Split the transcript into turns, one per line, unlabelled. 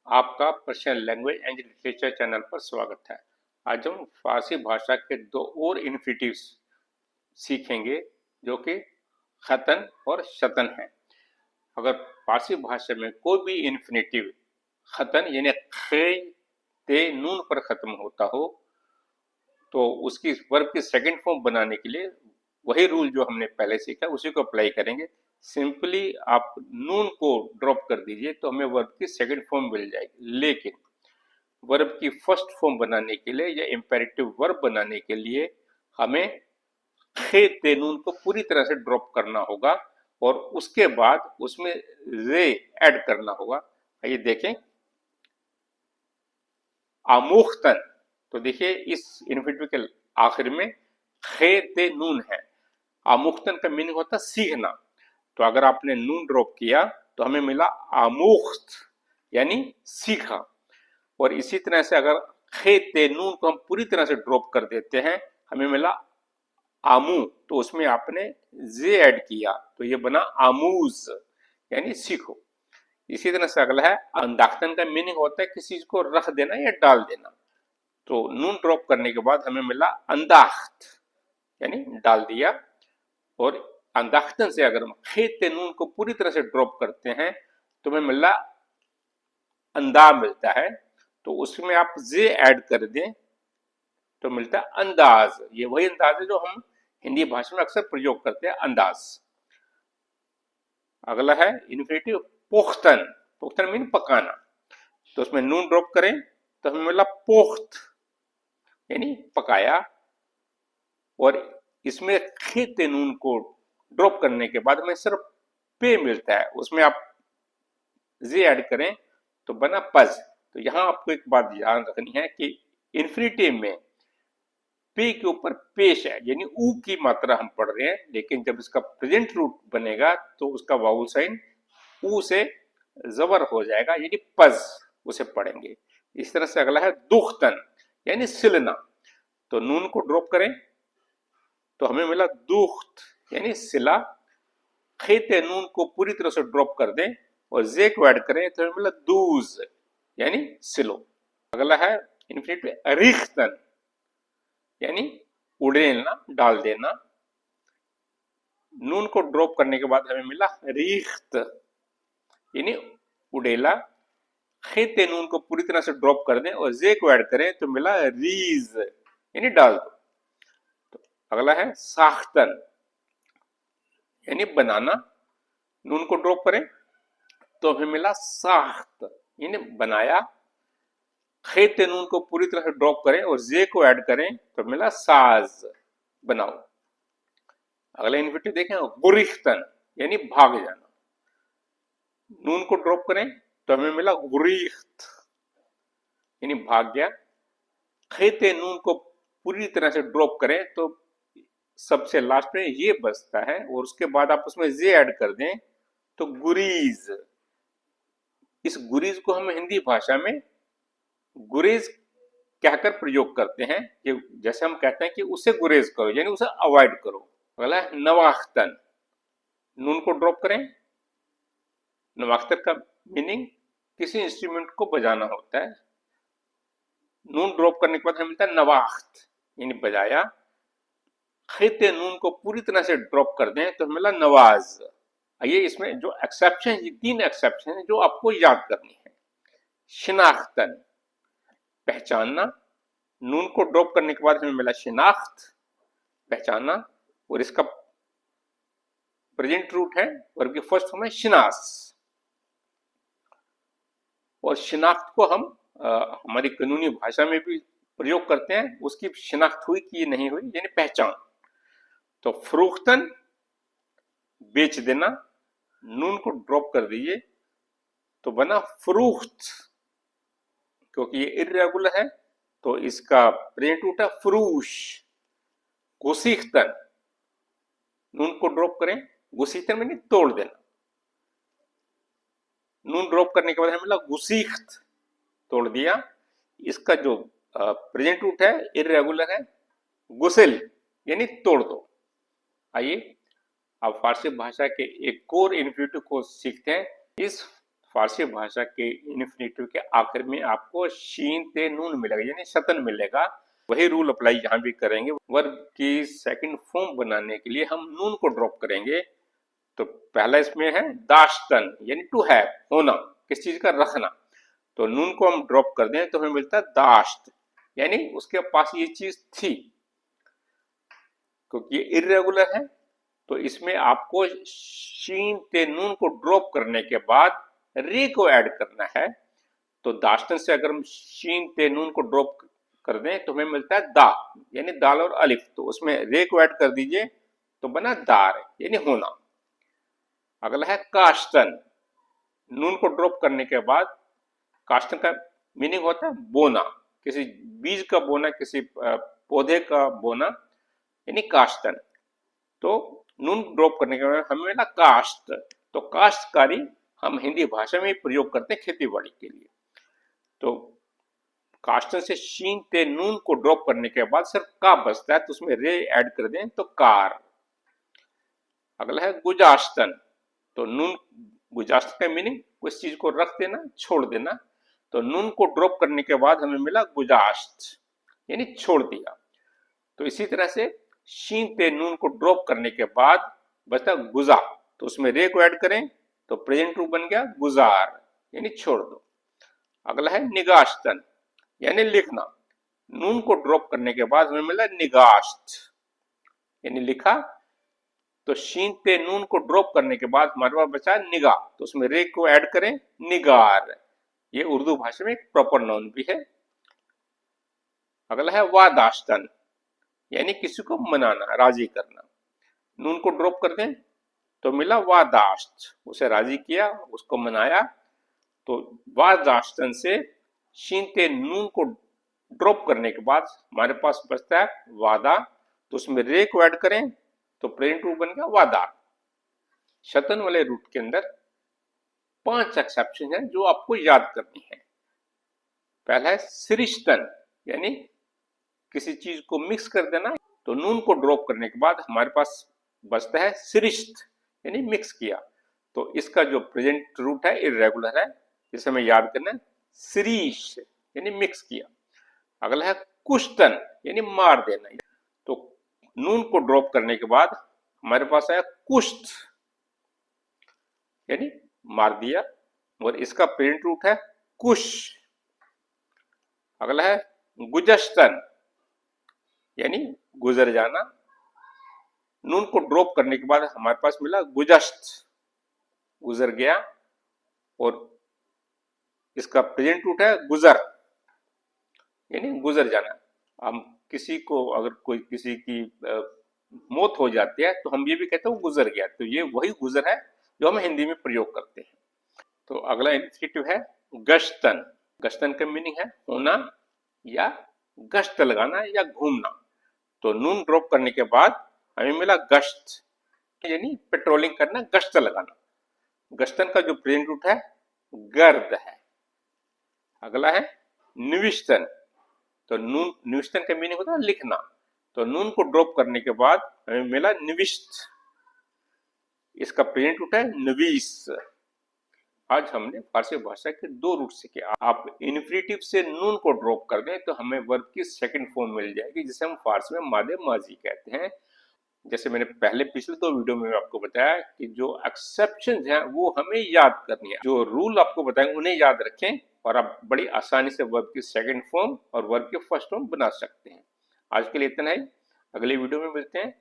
आपका Persian language and literature channel पर स्वागत है। आज हम फारसी भाषा के दो और इन्फिनिटिव्स सीखेंगे जो कि खतन और शतन है। अगर फारसी भाषा में कोई भी इन्फिनिटिव खतन यानी खे ते नून पर खत्म होता हो तो उसकी वर्ब की सेकंड फॉर्म बनाने के लिए वही रूल जो हमने पहले सीखा उसी को अप्लाई करेंगे। सिंपली आप नून को ड्रॉप कर दीजिए तो हमें वर्ब की सेकंड फॉर्म मिल जाएगी, लेकिन वर्ब की फर्स्ट फॉर्म बनाने के लिए या इंपेरेटिव वर्ब बनाने के लिए हमें खे ते नून को पूरी तरह से ड्रॉप करना होगा और उसके बाद उसमें रे ऐड करना होगा। आइए देखें, आमुख्तन, तो देखिए इस इन्फिनिटिव के आखिर में खे ते नून है। आमुख्तन का मीनिंग होता है सीखना, तो अगर आपने नून ड्रॉप किया तो हमें मिला आमुख्त यानी सीखा। और इसी तरह से अगर खे ते नून को हम पूरी तरह से ड्रॉप कर देते हैं हमें मिला आमू, तो उसमें आपने जे ऐड किया तो ये बना आमूज यानी सीखो। इसी तरह से अगला है अंदाख्तन का मीनिंग होता है किसी चीज को रख देना या डाल देना, तो नून ड्रॉप करने के बाद हमें मिला अंदाख्त यानी डाल दिया। और अंदाख्तन से अगर हम खेत नून को पूरी तरह से ड्रॉप करते हैं तो हमें मिला अंदा मिलता है, तो उसमें आप जे ऐड कर दें तो मिलता है अंदाज। ये वही अंदाज है जो हम हिंदी भाषा में अक्सर प्रयोग करते हैं, अंदाज। अगला है इन्फिनिटिव पोख्तन। पोख्तन मीन पकाना, तो उसमें नून ड्रॉप करें तो हमें मिला पोख्त यानी पकाया। और इसमें खेत नून को ड्रॉप करने के बाद हमें सिर्फ पे मिलता है, उसमें आप जे ऐड करें तो बना पज। तो यहां आपको एक बात ध्यान रखनी है कि इन्फिनिटिव में पे के ऊपर पेश है यानी ऊ की मात्रा हम पढ़ रहे हैं, लेकिन जब इसका प्रेजेंट रूट बनेगा तो उसका वाउल साइन ऊ से जबर हो जाएगा यानी पज, उसे पढ़ेंगे। इस तरह से अगला है दुख्तन यानी सिलना, तो नून को ड्रॉप करें तो हमें मिला दुख्त यानी सिला। खेते नून को पूरी तरह से ड्रॉप कर दें और जे को ऐड करें तो हमें मिला दूज यानी सिलो। अगला है इन्फिनिटिव रिख्तन यानी उड़ेलना, डाल देना। नून को ड्रॉप करने के बाद हमें मिला रिख्त यानी उड़ेला। खेते नून को पूरी तरह से ड्रॉप कर दें और जे को ऐड करें तो मिला रीज यानी डाल दो। तो अगला है साख्तन यानी बनाना। नून को ड्रॉप करें तो हमें मिला साख्त यानी बनाया। खेते नून को पूरी तरह से ड्रॉप करें और जे को ऐड करें तो मिला साज बनाओ। अगला इन्फिनिटिव देखें गुरिख्तन यानी भाग जाना। नून को ड्रॉप करें तो हमें मिला गुरिख्त यानी भाग गया। खेते नून को पूरी तरह से ड्रॉप करें तो सबसे लास्ट में ये बचता है और उसके बाद आप उसमें जे ऐड कर दें तो गुरीज। इस गुरीज को हम हिंदी भाषा में गुरेज कहकर प्रयोग करते हैं कि जैसे हम कहते हैं कि उसे गुरेज करो यानी उसे अवॉइड करो। अगला है नवाख्तन। नून को ड्रॉप करें, नवाख्तन का मीनिंग किसी इंस्ट्रूमेंट को बजाना होता है। नून ड्रॉप करने के बाद हमें मिलता है नवाख्त यानी बजाया। खेते नून को पूरी तरह से ड्रॉप कर दें तो मिला नवाज। आइए इसमें जो एक्सेप्शन, ये तीन एक्सेप्शन है जो आपको याद करनी है। शिनाख्तन पहचानना, नून को ड्रॉप करने के बाद हमें मिला शिनाख्त पहचाना, और इसका प्रेजेंट रूट है वर्ब की फर्स्ट फॉर्म है शिनास। और शिनाख्त को हम हमारी कानूनी भाषा में भी प्रयोग करते हैं, उसकी शिनाख्त हुई कि नहीं हुई यानी पहचान। तो फरोख्तन बेच देना, नून को ड्रॉप कर दीजिए तो बना फरोख्त, क्योंकि ये इर्रेगुलर है तो इसका प्रेजेंट रूट है फरूश। गुसीख्तन, नून को ड्रॉप करें, गुसीख्तन में नहीं तोड़ देना। नून ड्रॉप करने के बाद हमें मिला गुसीख्त, तोड़ दिया। इसका जो प्रेजेंट रूट है इर्रेगुलर है, गुसिल यानी तोड़ दो। आइए अब फारसी भाषा के एक और इन्फिनिटिव को सीखते हैं। इस फारसी भाषा के इन्फिनेटिव के आखिर में आपको शीन ते नून मिलेगा, यानी शतन मिलेगा। वही रूल अप्लाई यहाँ भी करेंगे। वर्ब की सेकंड फॉर्म बनाने के लिए हम नून को ड्रॉप करेंगे। तो पहला इसमें है दाश्तन, यानी टू हैव, होना, किस चीज का, रखना। तो नून को हम ड्रॉप कर दें तो हमें मिलता है दाश्त, यानी उसके पास ये चीज थी। क्योंकि ये इर्रेगुलर है तो इसमें आपको शीन ते नून को ड्रॉप करने के बाद रे को ऐड करना है। तो दाश्तन से अगर हम शीन ते नून को ड्रॉप कर दें तो हमें मिलता है दा, यानी दाल और अलिफ। तो उसमें रे को ऐड कर दीजिए तो बना दार, यानी होना। अगला है काश्तन। नून को ड्रॉप करने के बाद काश्तन का मीनिंग होता है बोना, किसी बीज का बोना, किसी पौधे का बोना, यानी काश्तन। तो नून ड्रॉप करने के बाद हमें मिला काश्त। तो काश्तकारी हम हिंदी भाषा में प्रयोग करते हैं खेती बाड़ी के लिए। तो काश्तन से शीन ते नून को ड्रॉप करने के बाद सिर्फ का बचता है तो उसमें रे ऐड कर दें तो कार। अगला है गुजाश्तन। तो नून, गुजाश्त का मीनिंग उस चीज को रख देना, छोड़ देना। तो नून को ड्रॉप करने के बाद हमें मिला गुजाश्त, यानी छोड़ दिया। तो इसी तरह से शीन ते नून को ड्रॉप करने के बाद बचता गुजा। तो उसमें रे को ऐड करें तो प्रेजेंट रूप बन गया गुजार, यानी छोड़ दो। अगला है निगाश्तन, यानी लिखना। नून को ड्रॉप करने के बाद हमें मिला निगाश्त, यानी लिखा। तो शीन ते नून को ड्रॉप करने के बाद हमारे पास बचा निगाह। तो उसमें रे को ऐड करें, निगार। ये उर्दू भाषा में एक प्रॉपर नाउन भी है। अगला है वादाश्तन, यानी किसी को मनाना, राजी करना। नून को ड्रॉप कर दें तो मिला वादाश्त, उसे राजी किया, उसको मनाया। तो वादाश्तन से शीन ते नून को ड्रॉप करने के बाद हमारे पास बचता है वादा। तो उसमें रे को ऐड करें तो प्रेजेंट रूप बन गया वादा। शतन वाले रूट के अंदर 5 एक्सेप्शन हैं जो आपको याद करनी है। पहला है सृष्टन, यानी किसी चीज को मिक्स कर देना। तो नून को ड्रॉप करने के बाद हमारे पास बचता है सृष्ट, यानी मिक्स किया। तो इसका जो प्रेजेंट रूट है इरेगुलर है, इसे हमें याद करना है सृष, यानी मिक्स किया। अगला है कुष्टन, यानी मार देना। तो नून को ड्रॉप करने के बाद हमारे पास आया कुष्ठ, यानी मार दिया, और इसका प्रेजेंट रूट है कुश। अगला है गुजश्तन, यानी गुजर जाना। नून को ड्रॉप करने के बाद हमारे पास मिला गुजश्त, गुजर गया, और इसका प्रेजेंट रूट है गुजर, यानी गुजर जाना। हम किसी को, अगर कोई किसी की मौत हो जाती है तो हम ये भी कहते हैं वो गुजर गया। तो ये वही गुजर है जो हम हिंदी में प्रयोग करते हैं। तो अगला इनिशिएटिव है गश्तन। गश्तन का मीनिंग है होना या गश्त लगाना या घूमना। तो नून ड्रॉप करने के बाद हमें मिला गश्त, यानी पेट्रोलिंग करना, गश्त लगाना। गश्तन का जो प्रेजेंट रूट है गर्द है। अगला है निविष्टन। तो नून, निविष्टन का मीनिंग होता है लिखना। तो नून को ड्रॉप करने के बाद हमें मिला निविष्ट, इसका प्रेजेंट रूट है नवीस। आज हमने फारसी भाषा के 2 रूट सीखे। आप इन्फिनेटिव से नून को ड्रॉप कर दें तो हमें वर्ब की सेकंड फॉर्म मिल जाएगी, जिसे हम फारसी में मादे माजी कहते हैं। जैसे मैंने पहले पिछले 2 वीडियो में आपको बताया कि जो एक्सेप्शन हैं वो हमें याद करनी है। जो रूल आपको बताएंगे उन्हें याद रखें और आप बड़ी आसानी से वर्ब की सेकंड फॉर्म और वर्ब की फर्स्ट फॉर्म बना सकते हैं। आज के लिए इतना ही, अगले वीडियो में मिलते हैं।